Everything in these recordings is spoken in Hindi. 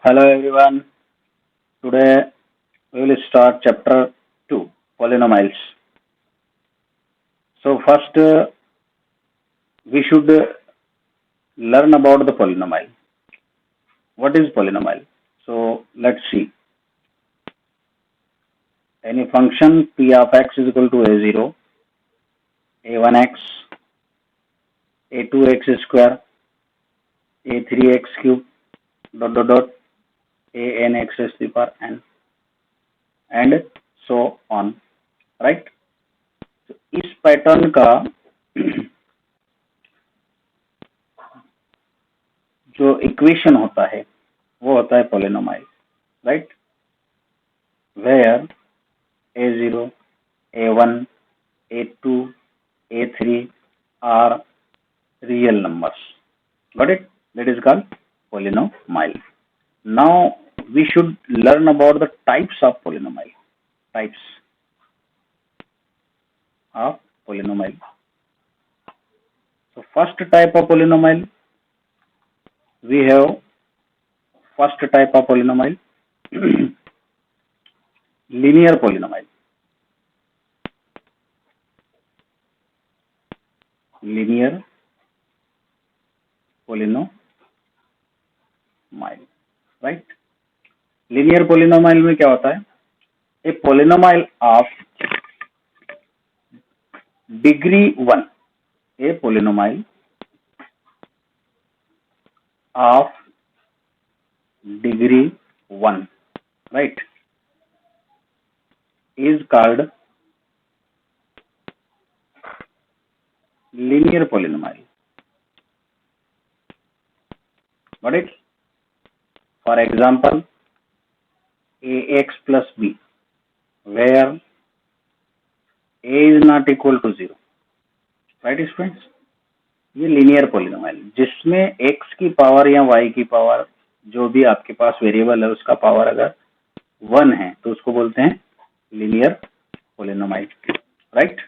Hello everyone. Today we will start chapter 2 polynomials. So first we should learn about the polynomial. What is polynomial? So let's see. Any function p of x is equal to a0, a1x, a2x square, a3x cube, dot dot dot, anx raised to the power n, and so on. Right? तो इस पैटर्न का जो इक्वेशन होता है वो होता है polynomial, right, where a0, a1, a2, a3 are real numbers. Got it? That is called polynomial. Now we should learn about the types of polynomial. Types of polynomial. So first type of polynomial, we have first type of polynomial linear polynomial. Linear polynomial, right? Linear polynomial में क्या होता है? A polynomial of degree 1. A polynomial of degree 1, right, is called linear polynomial. Got it? For example, ax plus b, where a is not equal to 0, right students? ये लीनियर पोलिनोमियल जिसमें x की पावर या y की पावर जो भी आपके पास वेरिएबल है उसका पावर अगर 1 है तो उसको बोलते हैं linear polynomial, right.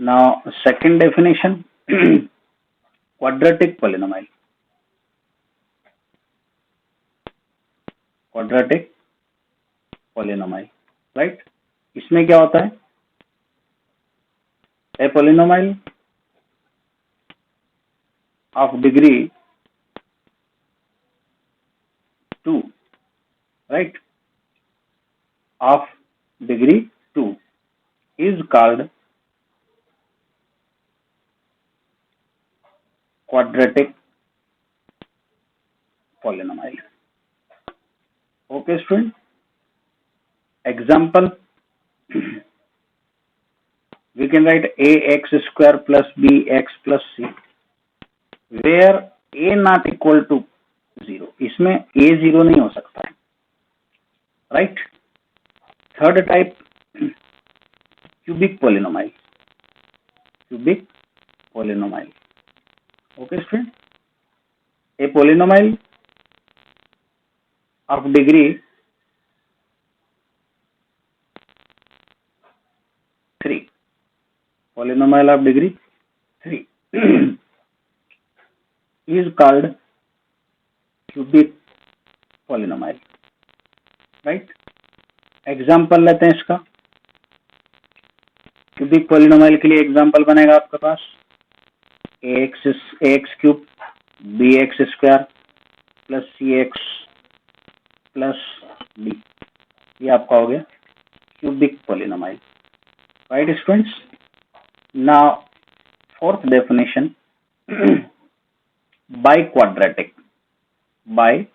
Now second definition, quadratic polynomial. Quadratic polynomial, right. इसमें क्या होता है? ए polynomial of degree 2, right, of degree 2 is called quadratic polynomial. Okay student, example, we can write ax square plus bx plus c where a not equal to 0. इसमें a 0 नहीं हो सकता है, right. Third type, cubic polynomial. Cubic polynomial. Okay student, A polynomial of degree 3. Polynomial of degree 3 is called cubic polynomial, right. Example लेते हैं इसका. क्यूबिक पोलिनोमियल के लिए एग्जाम्पल बनेगा आपके पास ax cube bx square plus cx plus b. ये आपका हो गया cubic polynomial, right students. Now fourth definition, biquadratic. Biquadratic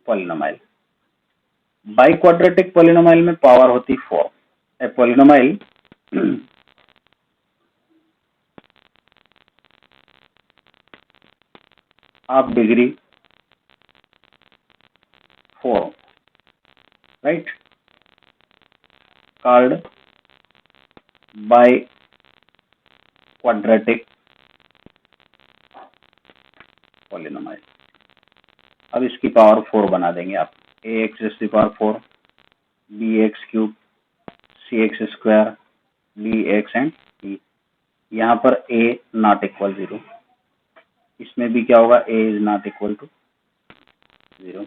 polynomial. Biquadratic polynomial में पावर होती 4. ए polynomial of degree 4, right, called biquadratic polynomial. अब इसकी पावर 4 बना देंगे आप. ax raised to the power 4, bx cube, cx square, bx and b. यहाँ पर a नॉट इक्वल 0, इसमें भी क्या होगा, a is not equal to 0।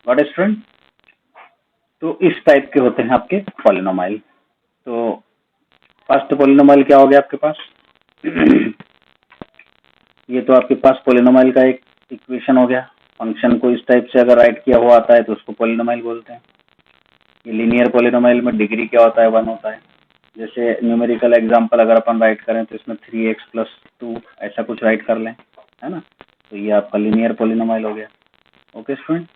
Got it student? तो इस टाइप के होते हैं आपके पॉलिनोमाइल। तो फर्स्ट पॉलिनोमाइल क्या हो गया आपके पास? ये तो आपके पास पॉलिनोमाइल का एक इक्वेशन हो गया। फंक्शन को इस टाइप से अगर राइट किया हुआ आता है तो उसको पॉलिनोमाइल बोलते हैं। ये लीनियर पॉलिनोमाइल में डिग्री क्या होता है, 1 होता है। जैसे न्यूमेरिकल एग्जांपल अगर अपन राइट करें तो इसमें 3x + 2 ऐसा कुछ राइट कर लें, है ना। तो ये आपका लीनियर पॉलिनोमाइल हो गया। ओके स्टूडेंट,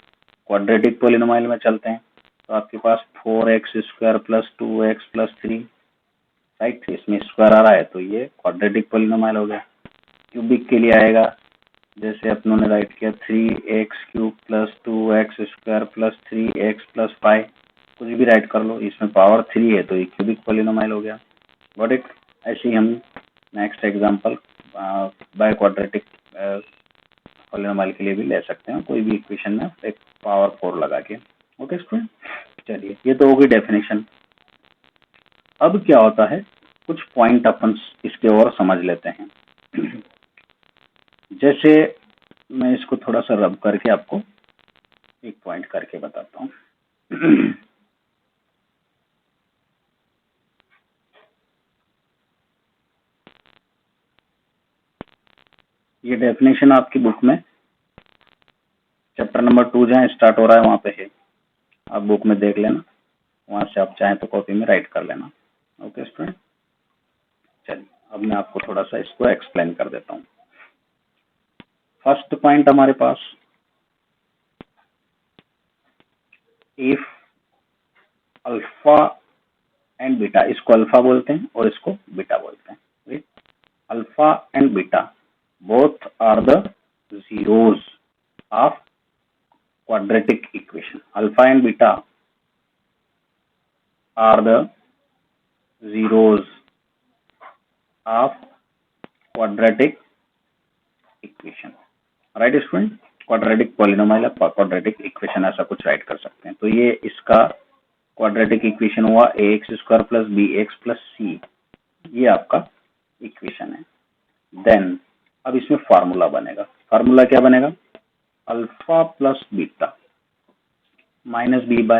क्वाड्रेटिक पॉलिनोमाइल में चलते हैं। तो आपके पास 4x² + 2x + 3, राइट, इसमें स्क्वायर आ रहा है तो ये क्वाड्रेटिक पॉलिनोमाइल हो गया। क्यूबिक के लिए आएगा, जैसे अपनों ने राइट किया 3x³ + 2x² + 3x + 5, कुछ भी राइट कर लो, इसमें पावर 3 है तो ये क्यूबिक पॉलिनोमाइल हो गया। Got it? ऐसे ही हम नेक्स्ट एग्जांपल बाय क्वाड्रेटिक पॉलिनोमाइल के लिए भी ले सकते हैं, कोई भी इक्वेशन में एक पावर 4 लगा के। ओके स्टूडेंट, चलिए ये तो होगी डेफिनेशन। अब क्या होता है, कुछ पॉइंट अपन इसके और समझ लेते हैं। जैसे मैं इसको थोड़ा सा रब करके आपको एक पॉइंट करके बताता हूँ। ये डेफिनेशन आपकी बुक में चैप्टर नंबर 2 जहाँ स्टार्ट हो रहा है वहाँ पे है, आप बुक में देख लेना, वहाँ से आप चाहें तो कॉपी में राइट कर लेना। ओके स्टूडेंट, चलिए अब मैं आपको थोड़ा सा इसको एक्सप्लेन कर देता हूँ। फर्स्ट पॉइंट हमारे पास, इफ अल्फा एंड बीटा, इसको अल्फा बोलते हैं और इसको बीटा बोलते हैं। Alpha and beta both are the zeros of quadratic equation. Alpha and beta are the zeros of quadratic equation. Right student, quadratic polynomial quadratic equation ऐसा कुछ राइट कर सकते हैं। तो ये इसका क्वाड्रेटिक इक्वेशन हुआ ax² + bx + c, ये आपका इक्वेशन है। देन अब इसमें फार्मूला बनेगा। फार्मूला क्या बनेगा? Alpha plus beta minus b/a,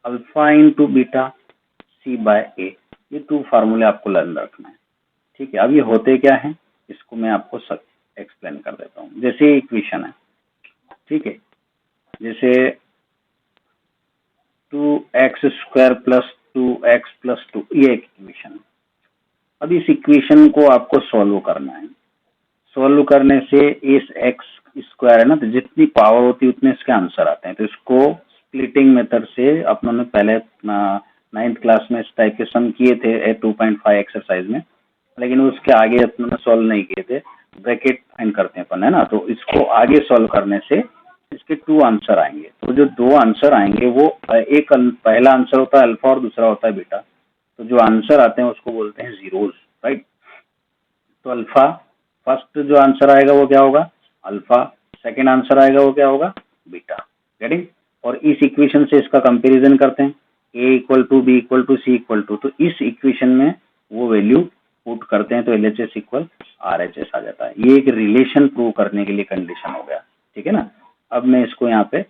alpha into beta c/a। ये 2 फार्मूले आपको लर्न रखना है, ठीक है। अब ये होते क्या है, इसको मैं आपको एक्सप्लेन कर देता हूँ। जैसे इक्वेशन है, ठीक है, जैसे 2x² + 2x + 2, ये एक इक्वेशन है। अब इस इक्वेशन को आपको सॉल्व करना है। सॉल्व करने से इस x² है ना, तो जितनी पावर होती है उतने इसके आंसर आते हैं। तो इसको स्प्लिटिंग मेथड से अपनों ने पहले 9th क्लास में इस टाइप के सम किए थे 2.5 एक्सरसाइज में, लेकिन उसके आगे अपनों ने सॉल्व नहीं किए थे। ब्रैकेट फाइंड करते हैं अपन, है ना। तो इसको आगे सॉल्व करने से इसके 2 आंसर आएंगे। तो जो 2 आंसर आएंगे वो एक पहला आंसर होता है अल्फा और दूसरा होता है बीटा। तो जो आंसर आते हैं उसको बोलते हैं जीरोस, राइट। तो अल्फा फर्स्ट जो आंसर आएगा वो क्या होगा? अल्फा। सेकेंड आंसर आएगा वो क्या होगा? बीटा। गेटिंग? और इस इक्वेशन से इसका कंपैरिजन करते हैं, a = b = c = तो इस इक्वेशन में वो वैल्यू पुट करते हैं तो LHS = RHS आ जाता है। ये एक रिलेशन प्रूव करने के लिए कंडीशन हो गया, ठीक है ना। अब मैं इसको यहाँ पे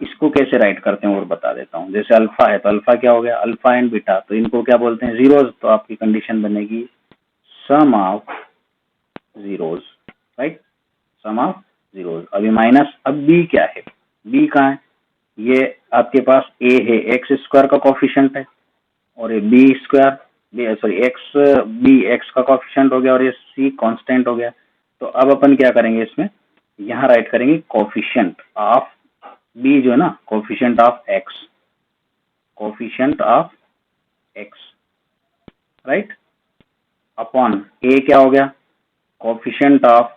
इसको कैसे राइट करते हैं और बता देता हूँ। जैसे अल्फा है तो अल्फा क्या हो गया? अल्फा एंड बीटा, तो इनको क्या बोलते हैं? जीरोस। तो आपकी कंडीशन बनेगी sum of zeros, right, sum of zeros. अभी माइनस, अब बी क्या है? बी कहाँ है? ये आपके पास ए है, x² का कोफिशिएंट है, और ये एक्स का कोफिशिएंट हो गया, और ये सी कांस्टेंट हो गया। तो अब अपन क्या करेंगे, इसमें यहाँ राइट करेंगे कोफिशिएंट ऑफ बी जो है ना, coefficient of x, coefficient of x, right, upon a क्या हो गया? कोफिशिएंट ऑफ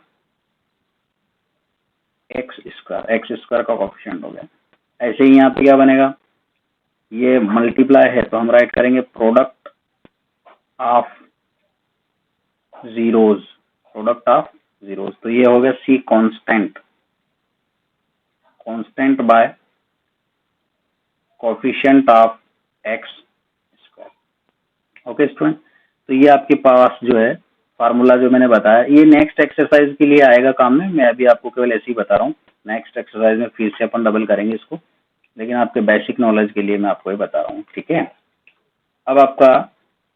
एक्स² का कोफिशिएंट हो गया। ऐसे ही यहाँ पे क्या बनेगा? ये मल्टीप्लाई है तो हम राइट करेंगे product of zeros, product of zeros. तो ये हो गया c constant, constant by coefficient of x. Okay student, तो ये आपके पास जो है फार्मूला जो मैंने बताया ये नेक्स्ट एक्सरसाइज के लिए आएगा काम में, मैं अभी आपको केवल ऐसे ही बता रहा हूँ। नेक्स्ट एक्सरसाइज में फिर से अपन डबल करेंगे इसको, लेकिन आपके बेसिक नॉलेज के लिए मैं आपको ये बता रहा हूँ, ठीक है। अब आपका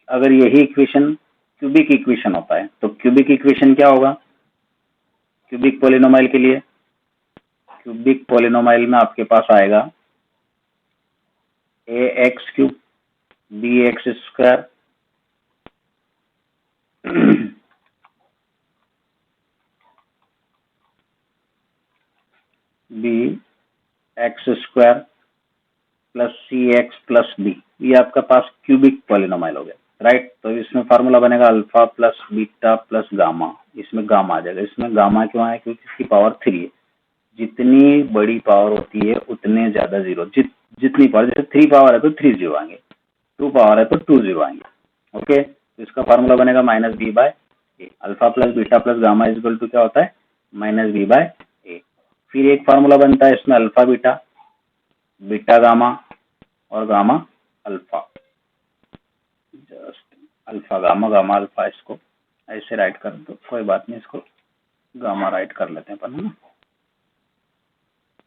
अगर यही इक्वेशन क्यूबिक इक्वेशन होता है तो क्यूबिक इक्वेशन क्या होगा क्यूबिक पॉलिनोमाइल के लिए? क्यूबिक पॉलिनोमाइल में आपके पास आएगा a x cube b x square b x square plus c x plus d, ये आपका पास क्यूबिक पॉलिनोमाइल हो गया, राइट। तो इसमें फार्मूला बनेगा alpha plus beta plus gamma, इसमें गामा आ जाएगा। इसमें गामा क्यों आया? क्योंकि इसकी पावर 3 है, जितनी बड़ी पावर होती है उतने ज्यादा जीरो। जितनी पावर, जैसे 3 पावर है तो 3 जीरो आएंगे, 2 पावर है तो 2 जीरो आएंगे, ओके। तो इसका फार्मूला बनेगा minus b by a, alpha plus beta plus gamma is equal to क्या होता है? Minus b by a. फिर एक फार्मूला बनता है इसमें अल्फा बीटा, बीटा गामा और gamma alpha, just alpha gamma gamma alpha, इसको ऐसे राइट कर दो, कोई बात नहीं, इसको गामा राइट कर लेते हैं अपन, है ना।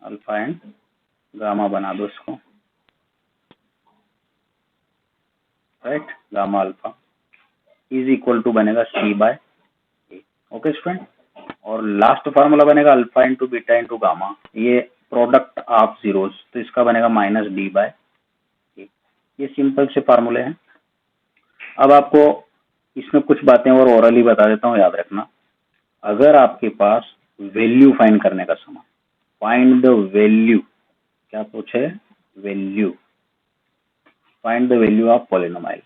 अल्फा एंड गामा बना दो इसको, right. Gamma alpha is equal to बनेगा c by a, okay student. और लास्ट फार्मूला बनेगा alpha into beta into gamma, ये प्रोडक्ट ऑफ जीरोस, तो इसका बनेगा माइनस डी बाय ए। ये सिंपल से फार्मूले हैं। अब आपको इसमें कुछ बातें और ओरली बता देता हूँ, याद रखना। अगर आपके पास वैल्यू फाइंड करने का सवाल, फाइंड द वैल्यू, क्या पूछे? Value, find the value of polynomial,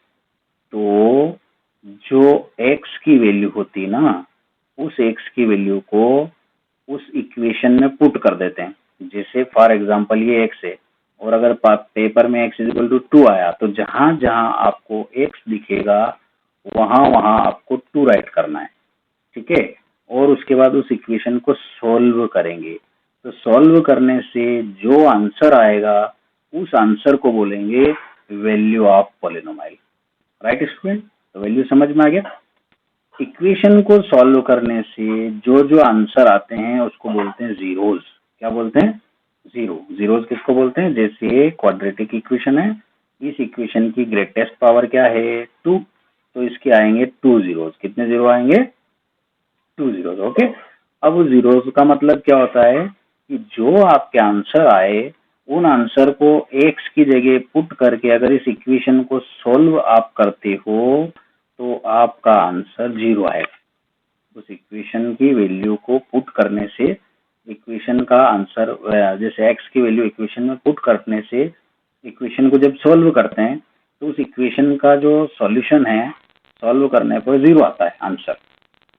तो जो x की वैल्यू होती है ना, उस x की वैल्यू को उस इक्वेशन में पुट कर देते हैं। जैसे फॉर एग्जांपल ये x है, और अगर पेपर में x इक्वल टू 2 आया, तो जहां जहां आपको x दिखेगा वहां वहां आपको 2 राइट करना है, ठीक है। और उसके बाद उस इक्वेशन को सॉल्व करेंगे, तो सॉल्व करने से जो आंसर आएगा उस आंसर को बोलेंगे वैल्यू ऑफ पॉलिनोमाइल, राइट स्टूडेंट। तो वैल्यू समझ में आ गया। इक्वेशन को सॉल्व करने से जो जो आंसर आते हैं उसको बोलते हैं जीरोज। क्या बोलते हैं? जीरो। जीरोज किसको बोलते हैं? जैसे क्वाड्रेटिक इक्वेशन है, इस इक्वेशन की ग्रेटेस्ट पावर क्या है? 2, तो इसके आएंगे 2 जीरोज। कितने जीरो आएंगे? 2 जीरोज, ओके। अब जीरोज का मतलब क्या होता है कि जो आपके आंसर आए उन आंसर को एक्स की जगह पुट करके अगर इस इक्वेशन को सॉल्व आप करते हो तो आपका आंसर जीरो आएगा। उस इक्वेशन की वैल्यू को पुट करने से इक्वेशन का आंसर, जैसे एक्स की वैल्यू इक्वेशन में पुट करने से इक्वेशन को जब सॉल्व करते हैं तो उस इक्वेशन का जो सॉल्यूशन है, सॉल्व करने पर जीरो आता है आंसर।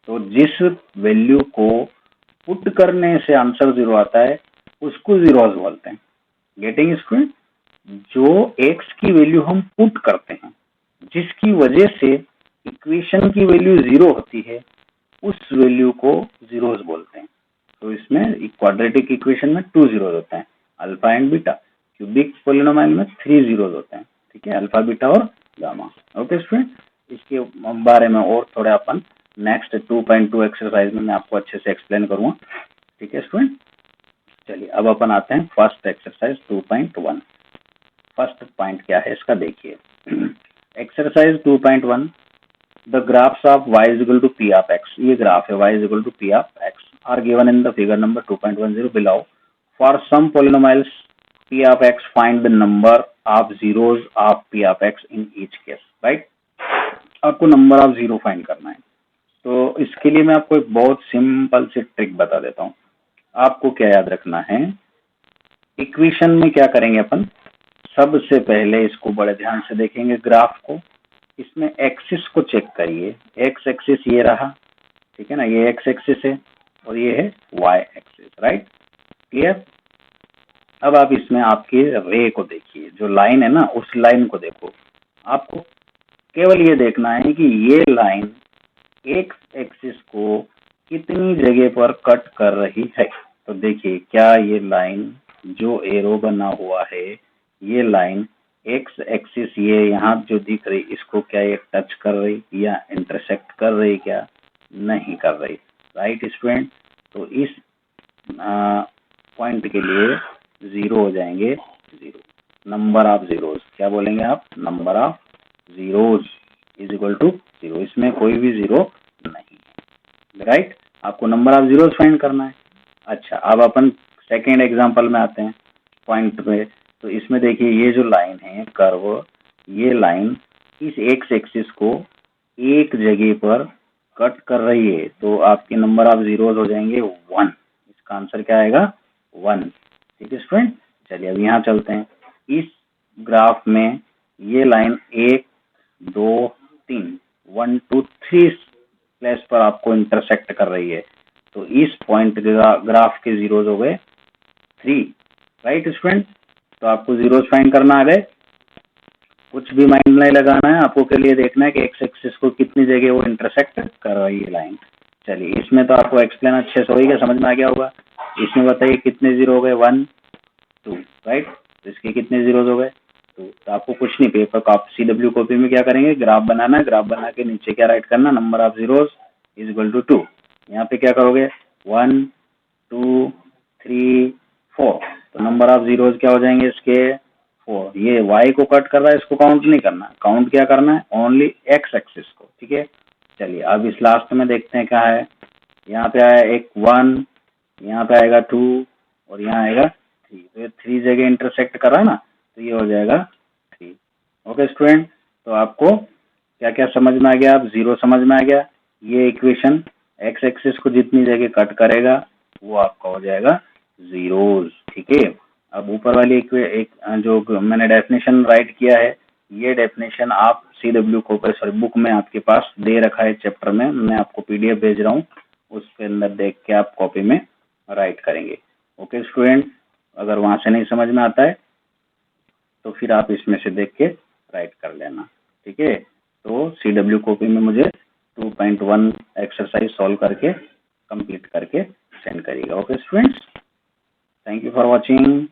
तो जिस वैल्यू को पुट करने से आंसर जीरो आता है उसको जीरोज बोलते हैं। Getting student? जो एक्स की वैल्यू हम पुट करते हैं जिसकी वजह से इक्वेशन की वैल्यू जीरो होती है, उस वैल्यू को जीरोज बोलते हैं। तो इसमें क्वाड्रेटिक इक्वेशन में 2 जीरोज होते हैं, alpha and beta. Cubic polynomial में 3 जीरोज होते हैं, ठीक है, अल्फा बीटा और गामा, ओके स्टूडेंट। इसके बारे में और थोड़ा अपन नेक्स्ट 2.2 एक्सरसाइज में मैं आपको अच्छे से एक्सप्लेन करूंगा, ठीक है स्टूडेंट। चलिए अब अपन आते हैं फर्स्ट एक्सरसाइज 2.1। फर्स्ट पॉइंट क्या है इसका देखिए। Exercise 2.1, the graphs of y is equal to p of x, ये ग्राफ है y is equal to p of x are given in the figure number 2.10 below. For some polynomials p of x, find the number of zeros of p of x in each case, right? आपको नंबर ऑफ जीरो फाइंड करना है। तो इसके लिए मैं आपको एक बहुत सिंपल सी ट्रिक बता देता हूँ। आपको क्या याद रखना है, इक्वेशन में क्या करेंगे अपन, सबसे पहले इसको बड़े ध्यान से देखेंगे ग्राफ को। इसमें एक्सिस को चेक करिए, एक्स एक्सिस ये रहा, ठीक है ना, ये एक्स एक्सिस है और ये है वाई एक्सिस, राइट, क्लियर। अब आप इसमें आपके रे को देखिए, जो लाइन है ना उस लाइन को देखो। आपको केवल ये देखना है कि ये लाइन एक्स एक्सिस को कितनी जगह पर कट कर रही है। तो देखिए क्या ये लाइन जो एरो बना हुआ है, ये लाइन एक्स एक्सिस ये यहाँ जो दिख रही इसको क्या ये टच कर रही या इंटरसेक्ट कर रही क्या? नहीं कर रही, राइट स्टूडेंट। तो इस पॉइंट के लिए 0 हो जाएंगे 0। नंबर ऑफ जीरोज, क्या बोलेंगे आप, number of zeros is equal to 0। इसमें कोई भी 0 नहीं है, राइट। आपको नंबर ऑफ जीरोज फाइंड करना है। अच्छा, अब अपन सेकेंड एग्जांपल में आते हैं पॉइंट पे। तो इसमें देखिए ये जो लाइन है कर्व, ये लाइन इस एक्स एक्सिस को एक जगह पर कट कर रही है, तो आपके नंबर ऑफ जीरोज हो जाएंगे 1। इसका आंसर क्या आएगा, 1। ठीक है स्टूडेंट, चलिए अब यहाँ चलते हैं। इस ग्राफ में ये लाइन 1 2 3 1 2 3 प्लेस पर आपको इंटरसेक्ट कर रही है, तो इस पॉइंट ग्राफ के जीरोज हो गए 3, राइट स्टूडेंट। तो आपको जीरोज फाइंड करना आ गए, कुछ भी माइंड नहीं लगाना है आपको, के लिए देखना है कि एक्स एक्सिस को कितनी जगह वो इंटरसेक्ट कर रही है लाइन। चलिए इसमें तो आपको एक्सप्लेन अच्छे से हो ही गया, समझ में आ गया होगा। इसमें बताइए कितने जीरो हो गए, 1 2, राइट। तो इसके कितने जीरोज हो गए, तो आपको कुछ नहीं, पेपर को आप CW कॉपी में क्या करेंगे, ग्राफ बनाना है, ग्राफ बना के नीचे क्या राइट करना, number of zeros is equal to 2। यहाँ पे क्या करोगे, 1 2 3 4, तो नंबर ऑफ जीरोज क्या हो जाएंगे इसके 4। ये y को कट कर रहा है, इसको काउंट नहीं करना, काउंट क्या करना है, ओनली x एक्सिस को, ठीक है। चलिए अब इस लास्ट में देखते हैं क्या है। यहाँ पे आया एक 1, यहाँ पे आएगा 2 और यहाँ आएगा 3, तो ये 3 जगह इंटरसेक्ट कर रहा है ना, तो ये हो जाएगा 3। ओके स्टूडेंट, तो आपको क्या क्या समझ में आ गया, आप 0 समझ में आ गया। ये इक्वेशन x एक्सिस को जितनी जगह कट करेगा वो आपका हो जाएगा जीरोज, ठीक है। अब ऊपर वाली एक जो मैंने डेफिनेशन राइट किया है, ये डेफिनेशन आप CW को बुक में आपके पास दे रखा है चैप्टर में, मैं आपको PDF भेज रहा हूँ, उसके अंदर देख के आप कॉपी में राइट करेंगे। ओके स्टूडेंट, अगर वहां से नहीं समझ में आता है तो फिर आप इसमें से देख के राइट कर लेना, ठीक है। तो CW कॉपी में मुझे 2.1 एक्सरसाइज सॉल्व करके कंप्लीट करके सेंड करिएगा। Okay students, thank you for watching.